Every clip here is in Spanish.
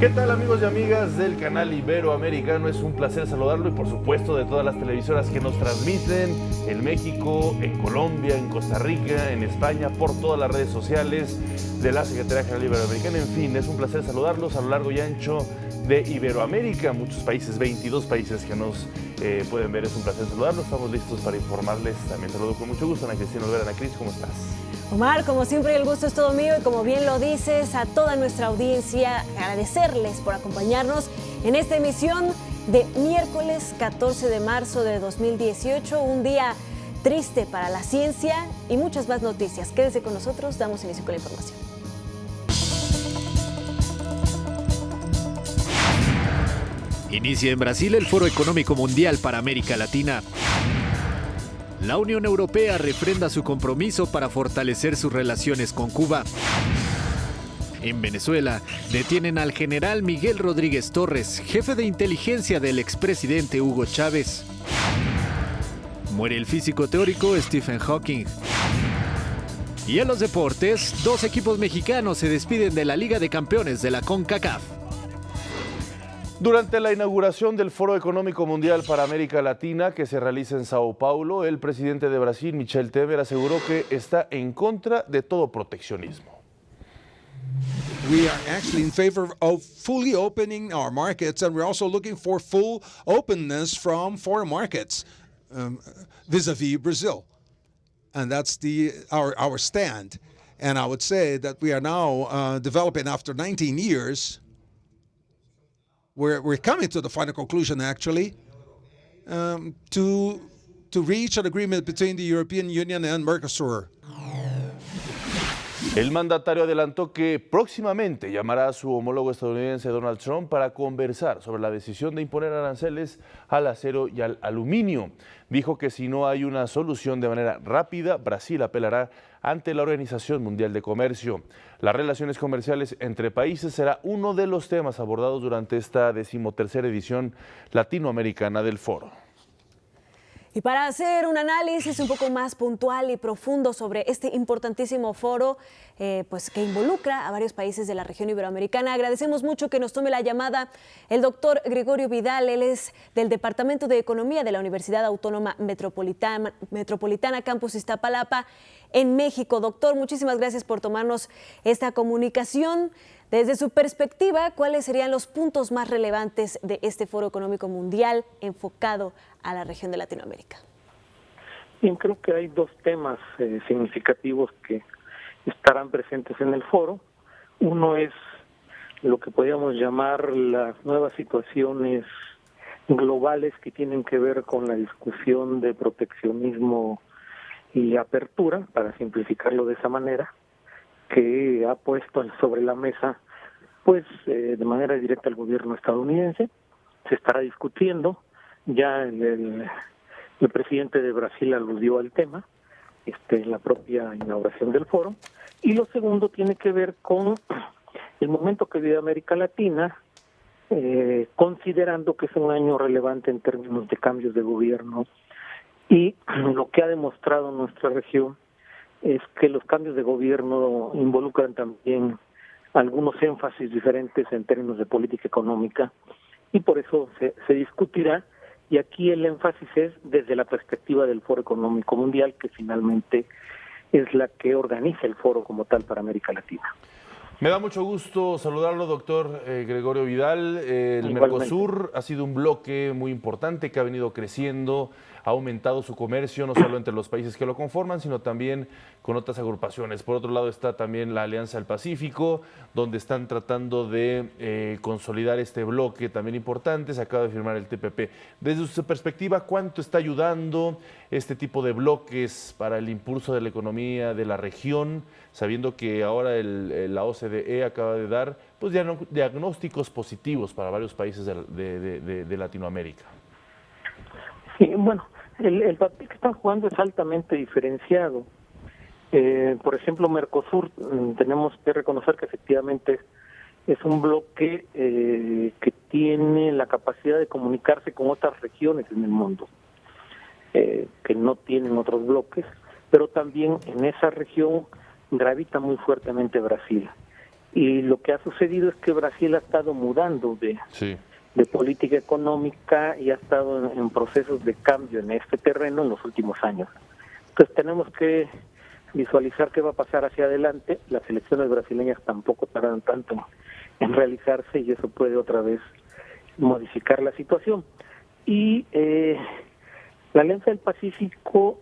¿Qué tal, amigos y amigas del canal Iberoamericano? Es un placer saludarlo y por supuesto de todas las televisoras que nos transmiten en México, en Colombia, en Costa Rica, en España, por todas las redes sociales de la Secretaría General Iberoamericana. En fin, es un placer saludarlos a lo largo y ancho de Iberoamérica, muchos países, 22 países que nos pueden ver. Es un placer saludarlos, estamos listos para informarles. También saludo con mucho gusto a Ana Cristina Olvera. Ana Cris, ¿cómo estás? Omar, como siempre, el gusto es todo mío y como bien lo dices, a toda nuestra audiencia, agradecerles por acompañarnos en esta emisión de miércoles 14 de marzo de 2018, un día triste para la ciencia y muchas más noticias. Quédese con nosotros, damos inicio con la información. Inicia en Brasil el Foro Económico Mundial para América Latina. La Unión Europea refrenda su compromiso para fortalecer sus relaciones con Cuba. En Venezuela, detienen al general Miguel Rodríguez Torres, jefe de inteligencia del expresidente Hugo Chávez. Muere el físico teórico Stephen Hawking. Y en los deportes, 2 equipos mexicanos se despiden de la Liga de Campeones de la CONCACAF. Durante la inauguración del Foro Económico Mundial para América Latina que se realiza en Sao Paulo, el presidente de Brasil, Michel Temer, aseguró que está en contra de todo proteccionismo. We are actually in favor of fully opening our markets, and we're also looking for full openness from foreign markets vis-a-vis Brazil. And that's our stand. And I would say that we are now developing, after 19 years, we're coming to the final conclusion, actually, to reach an agreement between the European Union and Mercosur. El mandatario adelantó que próximamente llamará a su homólogo estadounidense Donald Trump para conversar sobre la decisión de imponer aranceles al acero y al aluminio. Dijo que si no hay una solución de manera rápida, Brasil apelará ante la Organización Mundial de Comercio. Las relaciones comerciales entre países será uno de los temas abordados durante esta 13ª edición latinoamericana del foro. Y para hacer un análisis un poco más puntual y profundo sobre este importantísimo foro, pues que involucra a varios países de la región iberoamericana, agradecemos mucho que nos tome la llamada el doctor Gregorio Vidal. Él es del Departamento de Economía de la Universidad Autónoma Metropolitana Campus Iztapalapa en México. Doctor, muchísimas gracias por tomarnos esta comunicación. Desde su perspectiva, ¿cuáles serían los puntos más relevantes de este Foro Económico Mundial enfocado a la región de Latinoamérica? Bien, creo que hay 2 temas significativos que estarán presentes en el foro. Uno es lo que podríamos llamar las nuevas situaciones globales que tienen que ver con la discusión de proteccionismo y apertura, para simplificarlo de esa manera, que ha puesto sobre la mesa, pues, de manera directa el gobierno estadounidense. Se estará discutiendo, ya el presidente de Brasil aludió al tema, en la propia inauguración del foro. Y lo segundo tiene que ver con el momento que vive América Latina, considerando que es un año relevante en términos de cambios de gobierno, y lo que ha demostrado nuestra región es que los cambios de gobierno involucran también algunos énfasis diferentes en términos de política económica, y por eso se discutirá, y aquí el énfasis es desde la perspectiva del Foro Económico Mundial, que finalmente es la que organiza el foro como tal para América Latina. Me da mucho gusto saludarlo, doctor Gregorio Vidal. El Mercosur ha sido un bloque muy importante que ha venido creciendo, ha aumentado su comercio, no solo entre los países que lo conforman, sino también con otras agrupaciones. Por otro lado está también la Alianza del Pacífico, donde están tratando de consolidar este bloque también importante. Se acaba de firmar el TPP. Desde su perspectiva, ¿cuánto está ayudando este tipo de bloques para el impulso de la economía de la región, sabiendo que ahora la OCDE acaba de dar pues, diagnósticos positivos para varios países de Latinoamérica? Sí, bueno, el papel que están jugando es altamente diferenciado. Por ejemplo, Mercosur, tenemos que reconocer que efectivamente es un bloque que tiene la capacidad de comunicarse con otras regiones en el mundo, que no tienen otros bloques, pero también en esa región gravita muy fuertemente Brasil. Y lo que ha sucedido es que Brasil ha estado mudando Sí. de política económica y ha estado en procesos de cambio en este terreno en los últimos años. Entonces tenemos que visualizar qué va a pasar hacia adelante. Las elecciones brasileñas tampoco tardan tanto en realizarse y eso puede otra vez modificar la situación. Y la Alianza del Pacífico,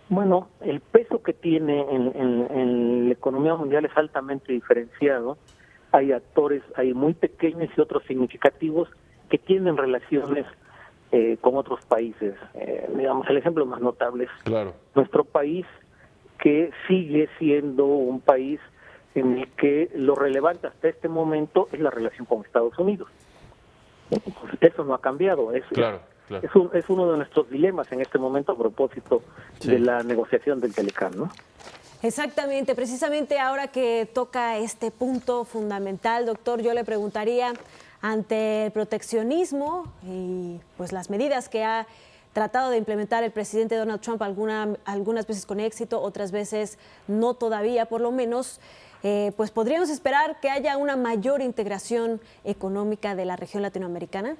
bueno, el peso que tiene en la economía mundial es altamente diferenciado. Hay actores, hay muy pequeños y otros significativos que tienen relaciones con otros países. Digamos, el ejemplo más notable es Claro. nuestro país, que sigue siendo un país en el que lo relevante hasta este momento es la relación con Estados Unidos. Eso no ha cambiado. Claro. Es uno de nuestros dilemas en este momento a propósito de la negociación del Telecán, ¿no? Exactamente, precisamente ahora que toca este punto fundamental, doctor, yo le preguntaría, ante el proteccionismo y pues las medidas que ha tratado de implementar el presidente Donald Trump, algunas veces con éxito, otras veces no todavía, por lo menos, pues podríamos esperar que haya una mayor integración económica de la región latinoamericana.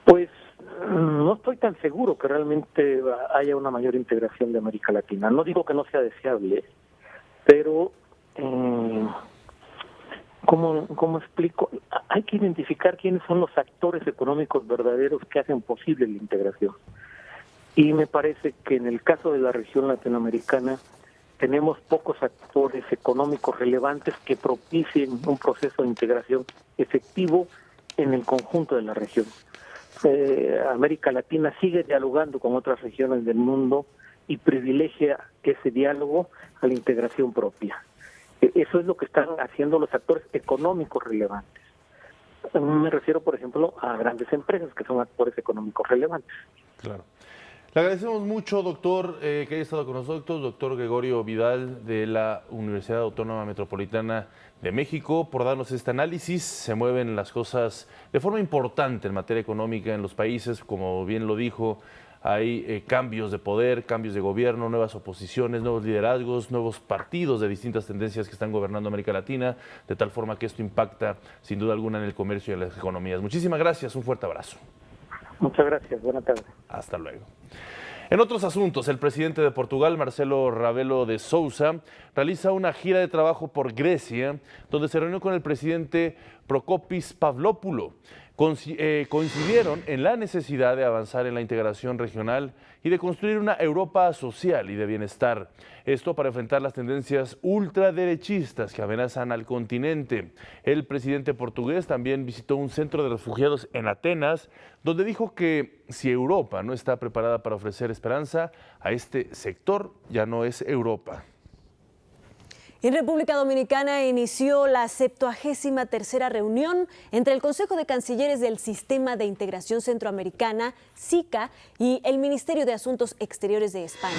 Pues no estoy tan seguro que realmente haya una mayor integración de América Latina. No digo que no sea deseable, pero ¿cómo explico? Hay que identificar quiénes son los actores económicos verdaderos que hacen posible la integración. Y me parece que en el caso de la región latinoamericana tenemos pocos actores económicos relevantes que propicien un proceso de integración efectivo en el conjunto de la región. América Latina sigue dialogando con otras regiones del mundo y privilegia ese diálogo a la integración propia. Eso es lo que están haciendo los actores económicos relevantes. Me refiero, por ejemplo, a grandes empresas que son actores económicos relevantes. Claro. Le agradecemos mucho, doctor, que haya estado con nosotros, doctor Gregorio Vidal de la Universidad Autónoma Metropolitana de México, por darnos este análisis. Se mueven las cosas de forma importante en materia económica en los países, como bien lo dijo, hay cambios de poder, cambios de gobierno, nuevas oposiciones, nuevos liderazgos, nuevos partidos de distintas tendencias que están gobernando América Latina, de tal forma que esto impacta sin duda alguna en el comercio y en las economías. Muchísimas gracias, un fuerte abrazo. Muchas gracias, buena tarde. Hasta luego. En otros asuntos, el presidente de Portugal, Marcelo Rebelo de Sousa, realiza una gira de trabajo por Grecia, donde se reunió con el presidente Prokopis Pavlopoulos. Coincidieron en la necesidad de avanzar en la integración regional y de construir una Europa social y de bienestar. Esto para enfrentar las tendencias ultraderechistas que amenazan al continente. El presidente portugués también visitó un centro de refugiados en Atenas, donde dijo que si Europa no está preparada para ofrecer esperanza a este sector, ya no es Europa. En República Dominicana inició la 73ª reunión entre el Consejo de Cancilleres del Sistema de Integración Centroamericana, SICA, y el Ministerio de Asuntos Exteriores de España.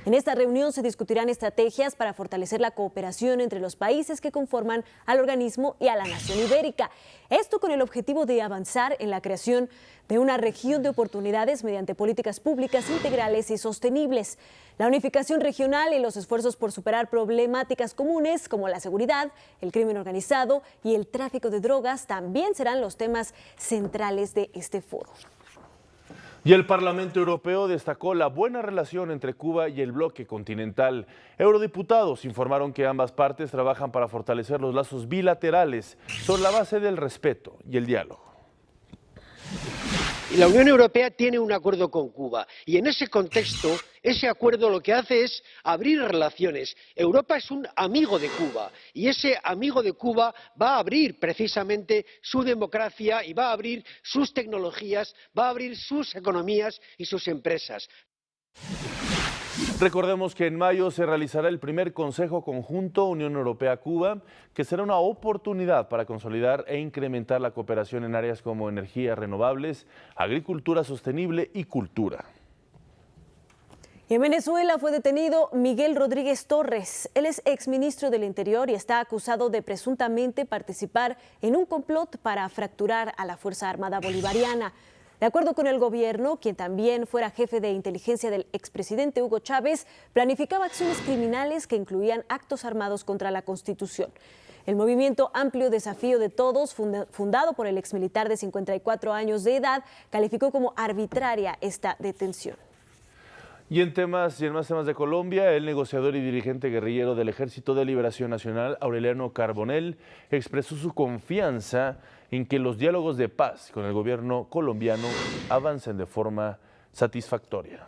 En esta reunión se discutirán estrategias para fortalecer la cooperación entre los países que conforman al organismo y a la nación ibérica. Esto con el objetivo de avanzar en la creación de una región de oportunidades mediante políticas públicas integrales y sostenibles. La unificación regional y los esfuerzos por superar problemáticas comunes como la seguridad, el crimen organizado y el tráfico de drogas también serán los temas centrales de este foro. Y el Parlamento Europeo destacó la buena relación entre Cuba y el bloque continental. Eurodiputados informaron que ambas partes trabajan para fortalecer los lazos bilaterales sobre la base del respeto y el diálogo. La Unión Europea tiene un acuerdo con Cuba y en ese contexto, ese acuerdo lo que hace es abrir relaciones. Europa es un amigo de Cuba y ese amigo de Cuba va a abrir precisamente su democracia y va a abrir sus tecnologías, va a abrir sus economías y sus empresas. Recordemos que en mayo se realizará el primer Consejo Conjunto Unión Europea-Cuba, que será una oportunidad para consolidar e incrementar la cooperación en áreas como energías renovables, agricultura sostenible y cultura. Y en Venezuela fue detenido Miguel Rodríguez Torres. Él es exministro del Interior y está acusado de presuntamente participar en un complot para fracturar a la Fuerza Armada Bolivariana. De acuerdo con el gobierno, quien también fuera jefe de inteligencia del expresidente Hugo Chávez, planificaba acciones criminales que incluían actos armados contra la Constitución. El movimiento Amplio Desafío de Todos, fundado por el exmilitar de 54 años de edad, calificó como arbitraria esta detención. Y en más temas de Colombia, el negociador y dirigente guerrillero del Ejército de Liberación Nacional, Aureliano Carbonell, expresó su confianza en que los diálogos de paz con el gobierno colombiano avancen de forma satisfactoria.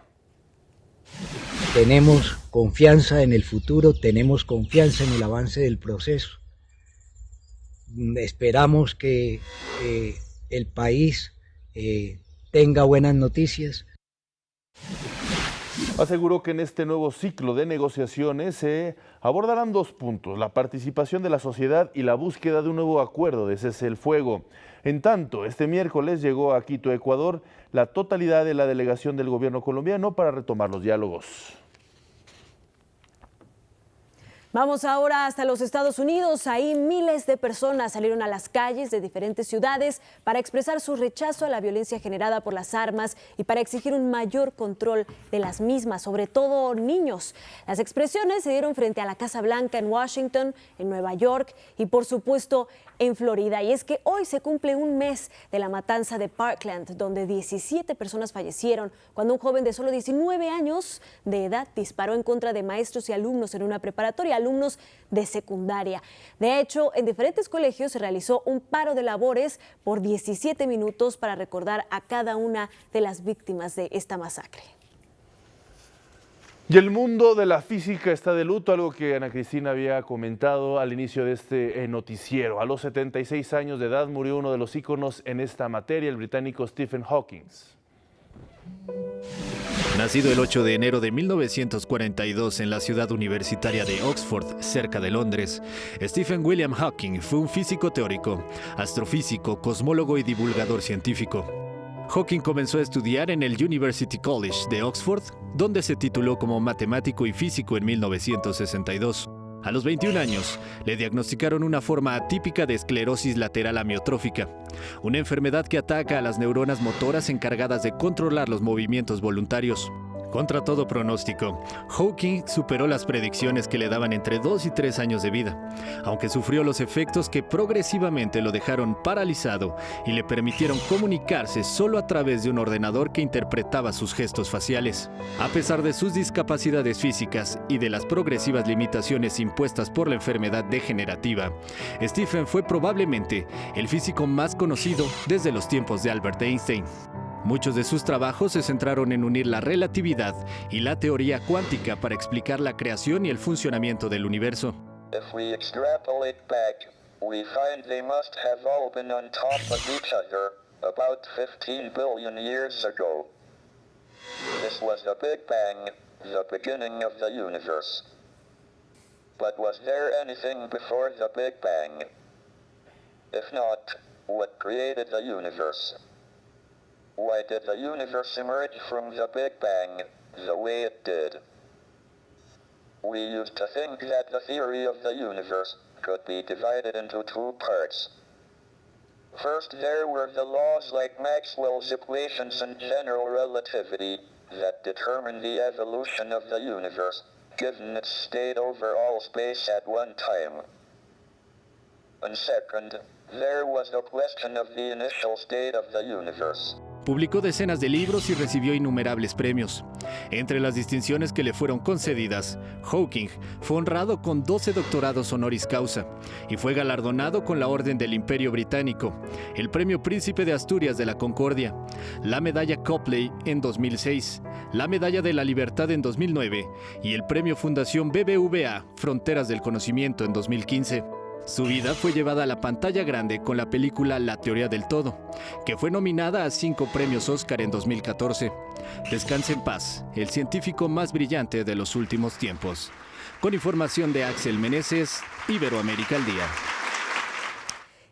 Tenemos confianza en el futuro, tenemos confianza en el avance del proceso. Esperamos que el país tenga buenas noticias. Aseguró que en este nuevo ciclo de negociaciones se abordarán 2 puntos: la participación de la sociedad y la búsqueda de un nuevo acuerdo de cese el fuego. En tanto, este miércoles llegó a Quito, Ecuador, la totalidad de la delegación del gobierno colombiano para retomar los diálogos. Vamos ahora hasta los Estados Unidos. Ahí miles de personas salieron a las calles de diferentes ciudades para expresar su rechazo a la violencia generada por las armas y para exigir un mayor control de las mismas, sobre todo niños. Las expresiones se dieron frente a la Casa Blanca en Washington, en Nueva York y por supuesto en Florida. Y es que hoy se cumple un mes de la matanza de Parkland, donde 17 personas fallecieron cuando un joven de solo 19 años de edad disparó en contra de maestros y alumnos en una preparatoria, alumnos de secundaria. De hecho, en diferentes colegios se realizó un paro de labores por 17 minutos para recordar a cada una de las víctimas de esta masacre. Y el mundo de la física está de luto, algo que Ana Cristina había comentado al inicio de este noticiero. A los 76 años de edad murió uno de los íconos en esta materia, el británico Stephen Hawking. Nacido el 8 de enero de 1942 en la ciudad universitaria de Oxford, cerca de Londres, Stephen William Hawking fue un físico teórico, astrofísico, cosmólogo y divulgador científico. Hawking comenzó a estudiar en el University College de Oxford, donde se tituló como matemático y físico en 1962. A los 21 años, le diagnosticaron una forma atípica de esclerosis lateral amiotrófica, una enfermedad que ataca a las neuronas motoras encargadas de controlar los movimientos voluntarios. Contra todo pronóstico, Hawking superó las predicciones que le daban entre 2 y 3 años de vida, aunque sufrió los efectos que progresivamente lo dejaron paralizado y le permitieron comunicarse solo a través de un ordenador que interpretaba sus gestos faciales. A pesar de sus discapacidades físicas y de las progresivas limitaciones impuestas por la enfermedad degenerativa, Stephen fue probablemente el físico más conocido desde los tiempos de Albert Einstein. Muchos de sus trabajos se centraron en unir la relatividad y la teoría cuántica para explicar la creación y el funcionamiento del universo. If we extrapolate back, we find they must have all been on top of each other about 15 billion years ago. This was the Big Bang, the beginning of the universe. But was there anything before the Big Bang? If not, what created the universe? Why did the universe emerge from the Big Bang the way it did? We used to think that the theory of the universe could be divided into 2 parts. First, there were the laws like Maxwell's equations and general relativity that determine the evolution of the universe, given its state over all space at one time. And second, there was the question of the initial state of the universe. Publicó decenas de libros y recibió innumerables premios. Entre las distinciones que le fueron concedidas, Hawking fue honrado con 12 doctorados honoris causa y fue galardonado con la Orden del Imperio Británico, el Premio Príncipe de Asturias de la Concordia, la Medalla Copley en 2006, la Medalla de la Libertad en 2009 y el Premio Fundación BBVA Fronteras del Conocimiento en 2015. Su vida fue llevada a la pantalla grande con la película La Teoría del Todo, que fue nominada a 5 premios Oscar en 2014. Descanse en paz, el científico más brillante de los últimos tiempos. Con información de Axel Meneses, Iberoamérica al Día.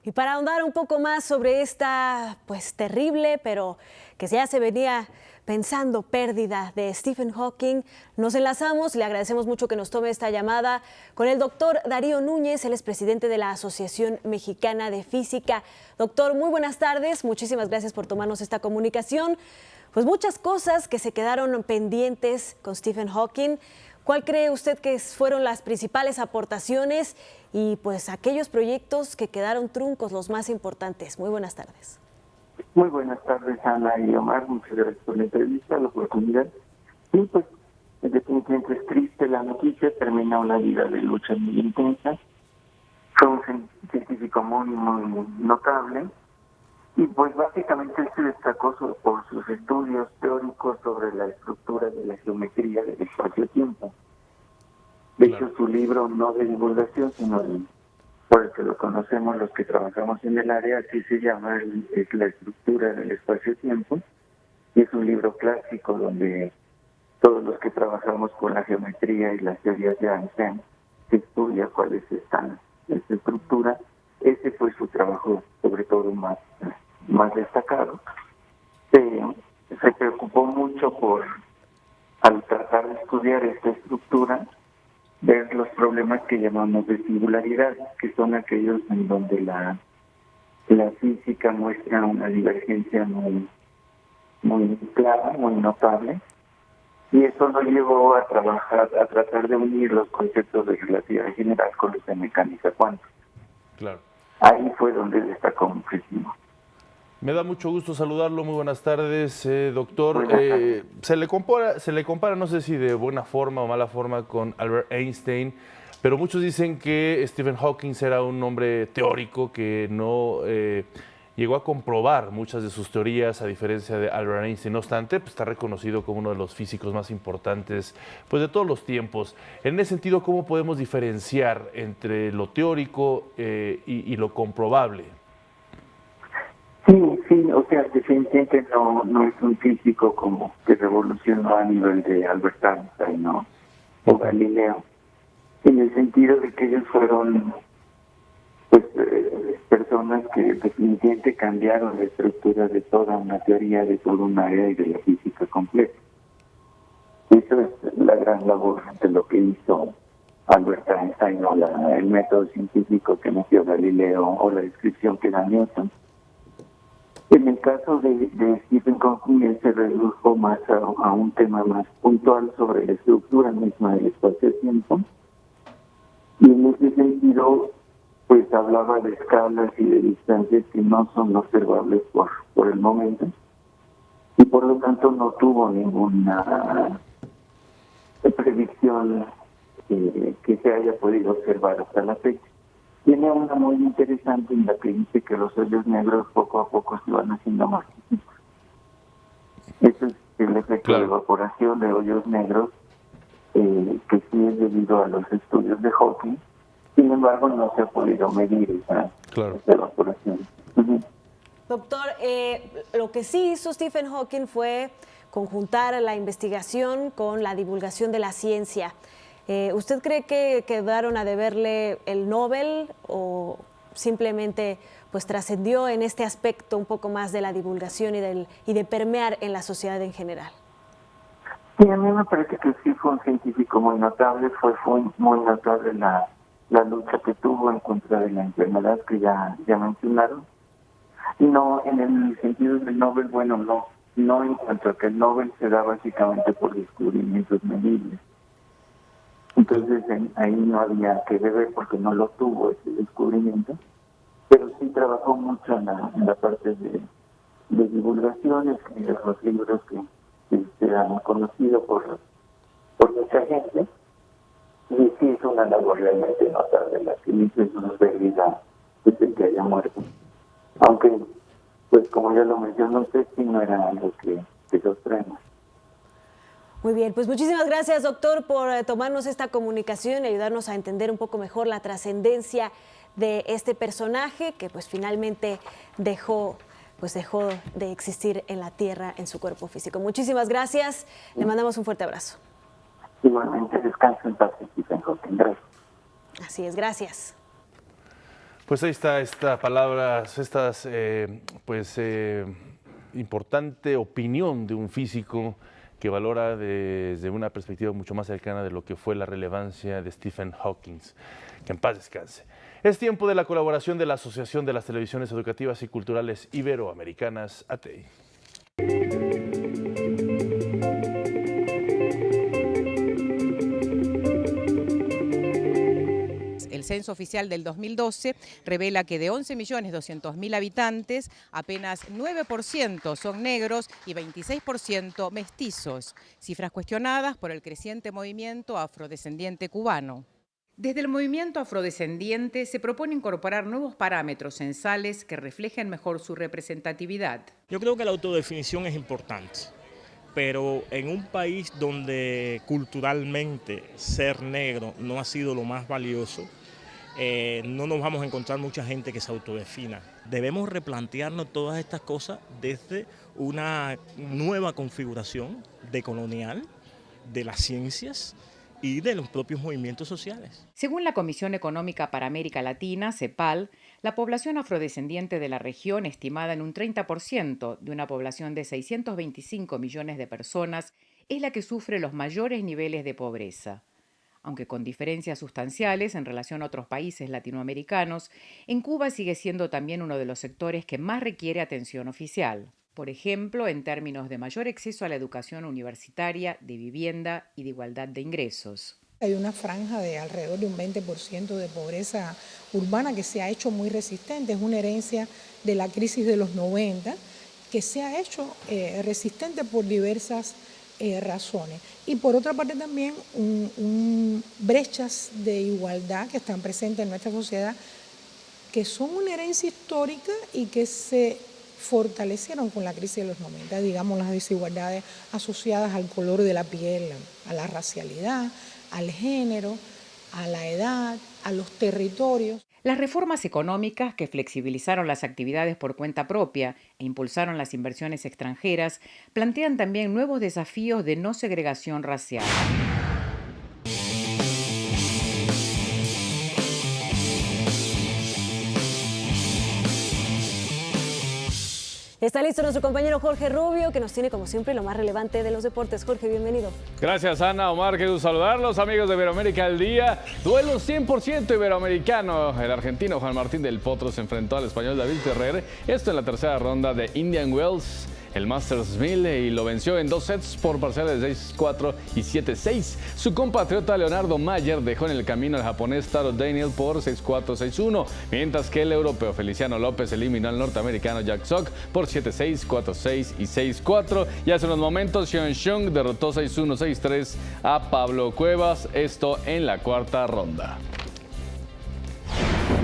Y para ahondar un poco más sobre esta pues terrible, pero que ya se venía pensando, pérdida de Stephen Hawking, nos enlazamos, le agradecemos mucho que nos tome esta llamada con el doctor Darío Núñez, él es presidente de la Asociación Mexicana de Física. Doctor, muy buenas tardes, muchísimas gracias por tomarnos esta comunicación. Pues muchas cosas que se quedaron pendientes con Stephen Hawking. ¿Cuál cree usted que fueron las principales aportaciones y pues aquellos proyectos que quedaron truncos, los más importantes? Muy buenas tardes. Muy buenas tardes, Ana y Omar. Muchas gracias por la entrevista, la oportunidad. Sí, pues definitivamente es triste la noticia. Termina una vida de lucha muy intensa. Fue un científico muy notable. Y pues básicamente él se destacó por sus estudios teóricos sobre la estructura de la geometría del espacio-tiempo. De hecho, su libro, no de divulgación, sino por el que lo conocemos los que trabajamos en el área, así se llama, es La estructura del espacio-tiempo. Y es un libro clásico donde todos los que trabajamos con la geometría y las teorías de Einstein se estudia cuál es esta estructura. Ese fue su trabajo, sobre todo más destacado. Se preocupó mucho al tratar de estudiar esta estructura, ver los problemas que llamamos de singularidad, que son aquellos en donde la física muestra una divergencia muy clara, muy notable, y eso lo llevó a tratar de unir los conceptos de relatividad general con los de mecánica cuántica. Claro. Ahí fue donde destacó muchísimo. Me da mucho gusto saludarlo, muy buenas tardes, doctor. Buenas tardes. Se le compara, no sé si de buena forma o mala forma, con Albert Einstein, pero muchos dicen que Stephen Hawking era un hombre teórico que no llegó a comprobar muchas de sus teorías, a diferencia de Albert Einstein. No obstante, pues, está reconocido como uno de los físicos más importantes pues, de todos los tiempos. En ese sentido, ¿cómo podemos diferenciar entre lo teórico y lo comprobable? Sí, o sea, definitivamente no es un físico como que revolucionó a nivel de Albert Einstein, ¿no? O Galileo, en el sentido de que ellos fueron pues personas que definitivamente cambiaron la estructura de toda una teoría, de toda una área y de la física completa. Eso es la gran labor de lo que hizo Albert Einstein, o el método científico que metió Galileo, o la descripción que da Newton. En el caso de Stephen Hawking, él se redujo más a un tema más puntual sobre la estructura misma del espacio-tiempo. Y en ese sentido, pues hablaba de escalas y de distancias que no son observables por el momento. Y por lo tanto no tuvo ninguna predicción que se haya podido observar hasta la fecha. Tiene una muy interesante en la que dice que los hoyos negros poco a poco se van haciendo más chiquitos. Ese es el efecto de evaporación de hoyos negros, que sí es debido a los estudios de Hawking. Sin embargo, no se ha podido medir esa evaporación. Doctor, lo que sí hizo Stephen Hawking fue conjuntar la investigación con la divulgación de la ciencia. ¿Usted cree que quedaron a deberle el Nobel o simplemente pues trascendió en este aspecto un poco más de la divulgación y de permear en la sociedad en general? Sí, a mí me parece que sí fue un científico muy notable, fue muy notable la lucha que tuvo en contra de la enfermedad que ya mencionaron. Y no, en el sentido del Nobel, bueno, no en cuanto a que el Nobel se da básicamente por descubrimientos medibles. Entonces ahí no había que deber porque no lo tuvo ese descubrimiento, pero sí trabajó mucho en la parte de divulgación, escribió los libros que se han conocido por mucha gente, y sí es una labor realmente notable la que hizo, es una pérdida desde que haya muerto. Aunque, pues como ya lo mencionó usted, sí no era algo que sorprenda. Muy bien, pues muchísimas gracias, doctor, por tomarnos esta comunicación y ayudarnos a entender un poco mejor la trascendencia de este personaje que pues finalmente dejó de existir en la Tierra en su cuerpo físico. Muchísimas gracias, le mandamos un fuerte abrazo. Igualmente, descanso en paz, Stephen Hawking. Gracias. Así es, gracias. Pues ahí está esta palabra, importante opinión de un físico que valora desde una perspectiva mucho más cercana de lo que fue la relevancia de Stephen Hawking. Que en paz descanse. Es tiempo de la colaboración de la Asociación de las Televisiones Educativas y Culturales Iberoamericanas, ATEI. El censo oficial del 2012 revela que de 11.200.000 habitantes, apenas 9% son negros y 26% mestizos, cifras cuestionadas por el creciente movimiento afrodescendiente cubano. Desde el movimiento afrodescendiente se propone incorporar nuevos parámetros censales que reflejen mejor su representatividad. Yo creo que la autodefinición es importante, pero en un país donde culturalmente ser negro no ha sido lo más valioso, no nos vamos a encontrar mucha gente que se autodefina. Debemos replantearnos todas estas cosas desde una nueva configuración decolonial de las ciencias y de los propios movimientos sociales. Según la Comisión Económica para América Latina, CEPAL, la población afrodescendiente de la región, estimada en un 30% de una población de 625 millones de personas, es la que sufre los mayores niveles de pobreza. Aunque con diferencias sustanciales en relación a otros países latinoamericanos, en Cuba sigue siendo también uno de los sectores que más requiere atención oficial. Por ejemplo, en términos de mayor acceso a la educación universitaria, de vivienda y de igualdad de ingresos. Hay una franja de alrededor de un 20% de pobreza urbana que se ha hecho muy resistente. Es una herencia de la crisis de los 90 que se ha hecho resistente por diversas razones. Y por otra parte también brechas de igualdad que están presentes en nuestra sociedad, que son una herencia histórica y que se fortalecieron con la crisis de los 90, digamos las desigualdades asociadas al color de la piel, a la racialidad, al género, a la edad, a los territorios. Las reformas económicas que flexibilizaron las actividades por cuenta propia e impulsaron las inversiones extranjeras plantean también nuevos desafíos de no segregación racial. Está listo nuestro compañero Jorge Rubio, que nos tiene como siempre lo más relevante de los deportes. Jorge, bienvenido. Gracias, Ana. Omar, qué gusto saludarlos, amigos de Iberoamérica al Día. Duelo 100% iberoamericano. El argentino Juan Martín del Potro se enfrentó al español David Ferrer. Esto en la tercera ronda de Indian Wells, el Masters 1000, y lo venció en 2 sets por parciales de 6-4 y 7-6. Su compatriota Leonardo Mayer dejó en el camino al japonés Taro Daniel por 6-4, 6-1, mientras que el europeo Feliciano López eliminó al norteamericano Jack Sock por 7-6, 4-6 y 6-4. Y hace unos momentos Xiong Xiong derrotó 6-1, 6-3 a Pablo Cuevas, esto en la cuarta ronda.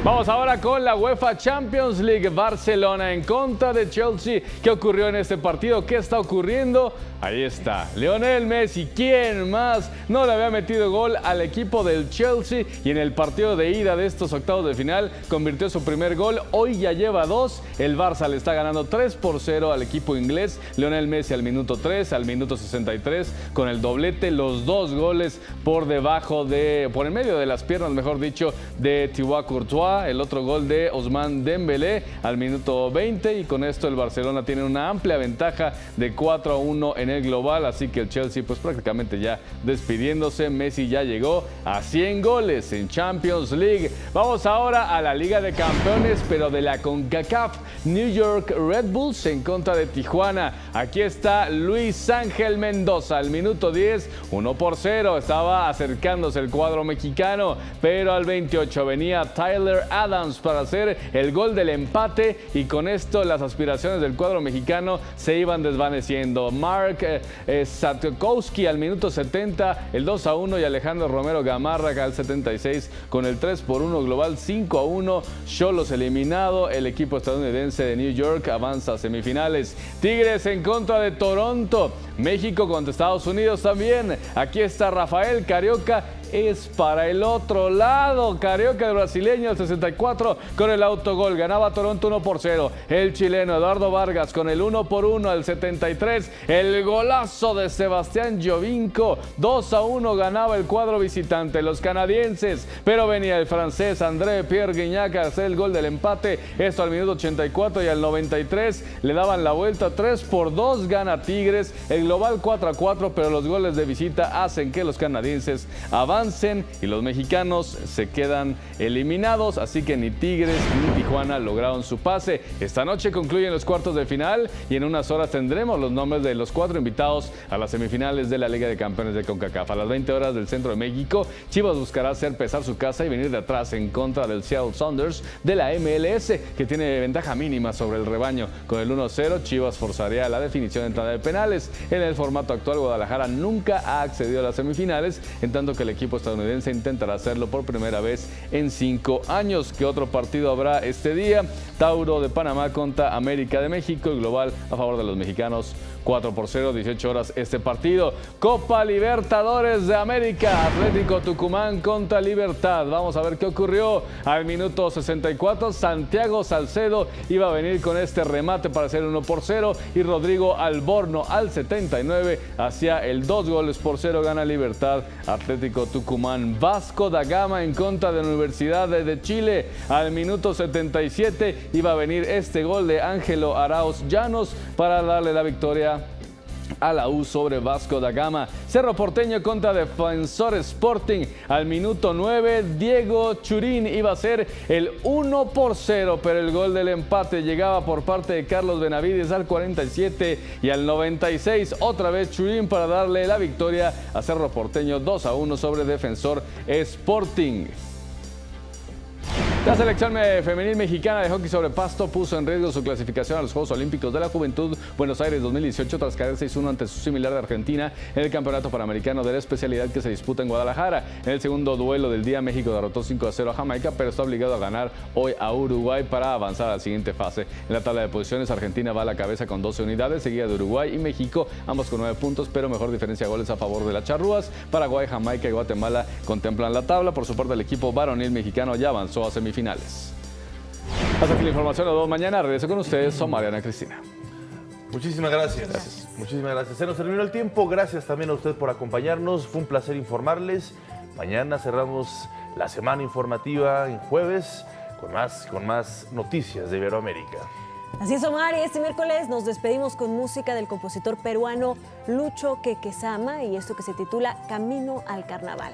Vamos ahora con la UEFA Champions League. Barcelona en contra de Chelsea. ¿Qué ocurrió en este partido? ¿Qué está ocurriendo? Ahí está, Lionel Messi. ¿Quién más no le había metido gol al equipo del Chelsea? Y en el partido de ida de estos octavos de final convirtió su primer gol. Hoy ya lleva 2. El Barça le está ganando 3-0 al equipo inglés. Lionel Messi al minuto 3, al minuto 63 con el doblete. Los 2 goles por en medio de las piernas, mejor dicho, de Thibaut Courtois. El otro gol de Ousmane Dembélé al minuto 20, y con esto el Barcelona tiene una amplia ventaja de 4-1 en el global, así que el Chelsea pues prácticamente ya despidiéndose. Messi ya llegó a 100 goles en Champions League. Vamos ahora a la Liga de Campeones, pero de la CONCACAF. New York Red Bulls en contra de Tijuana. Aquí está Luis Ángel Mendoza al minuto 10, 1-0. Estaba acercándose el cuadro mexicano, pero al 28 venía Tyler Adams para hacer el gol del empate, y con esto las aspiraciones del cuadro mexicano se iban desvaneciendo. Mark Satkowski al minuto 70, el 2-1, y Alejandro Romero Gamarra al 76 con el 3-1 global. 5-1, Xolos eliminado. El equipo estadounidense de New York avanza a semifinales. Tigres en contra de Toronto. México contra Estados Unidos también. Aquí está Rafael Carioca es para el otro lado. Carioca el brasileño al 64 con el autogol. Ganaba Toronto 1-0. El chileno Eduardo Vargas con el 1-1 al 73. El golazo de Sebastián Giovinco. 2-1 ganaba el cuadro visitante. Los canadienses, pero venía el francés André Pierre Guignac a hacer el gol del empate. Esto al minuto 84 y al 93 le daban la vuelta. 3-2 gana Tigres. El global 4-4, pero los goles de visita hacen que los canadienses avancen y los mexicanos se quedan eliminados, así que ni Tigres ni Tijuana lograron su pase. Esta noche concluyen los cuartos de final y en unas horas tendremos los nombres de los 4 invitados a las semifinales de la Liga de Campeones de CONCACAF. A las 20 horas del centro de México, Chivas buscará hacer pesar su casa y venir de atrás en contra del Seattle Sounders de la MLS, que tiene ventaja mínima sobre el rebaño. Con el 1-0, Chivas forzaría la definición de entrada de penales. En el formato actual, Guadalajara nunca ha accedido a las semifinales, en tanto que el equipo estadounidense intentará hacerlo por primera vez en 5 años. ¿Qué otro partido habrá este día? Tauro de Panamá contra América de México, el global a favor de los mexicanos 4-0, 18 horas este partido. Copa Libertadores de América, Atlético Tucumán contra Libertad. Vamos a ver qué ocurrió al minuto 64. Santiago Salcedo iba a venir con este remate para hacer 1-0 y Rodrigo Alborno al 79 hacía el 2-0. Gana Libertad, Atlético Tucumán. Vasco da Gama en contra de la Universidad de Chile. Al minuto 77 iba a venir este gol de Ángelo Arauz Llanos para darle la victoria a la U sobre Vasco da Gama. Cerro Porteño contra Defensor Sporting. Al minuto 9, Diego Churín iba a ser el 1-0, pero el gol del empate llegaba por parte de Carlos Benavides al 47 y al 96 otra vez Churín para darle la victoria a Cerro Porteño 2-1 sobre Defensor Sporting. La selección femenil mexicana de hockey sobre pasto puso en riesgo su clasificación a los Juegos Olímpicos de la Juventud Buenos Aires 2018 tras caer 6-1 ante su similar de Argentina en el Campeonato Panamericano de la especialidad que se disputa en Guadalajara. En el segundo duelo del día, México derrotó 5-0 a Jamaica, pero está obligado a ganar hoy a Uruguay para avanzar a la siguiente fase. En la tabla de posiciones, Argentina va a la cabeza con 12 unidades, seguida de Uruguay y México, ambos con 9 puntos, pero mejor diferencia de goles a favor de las charrúas. Paraguay, Jamaica y Guatemala contemplan la tabla. Por su parte, el equipo varonil mexicano ya avanzó a semifinales. Hasta aquí la información, nos vemos mañana. Regreso con ustedes, soy Mariana Cristina. Muchísimas gracias. Muchísimas gracias. Se nos terminó el tiempo. Gracias también a usted por acompañarnos. Fue un placer informarles. Mañana cerramos la semana informativa en jueves con más noticias de Iberoamérica. Así es, Omar, y este miércoles nos despedimos con música del compositor peruano Lucho Quequesama y esto que se titula Camino al Carnaval.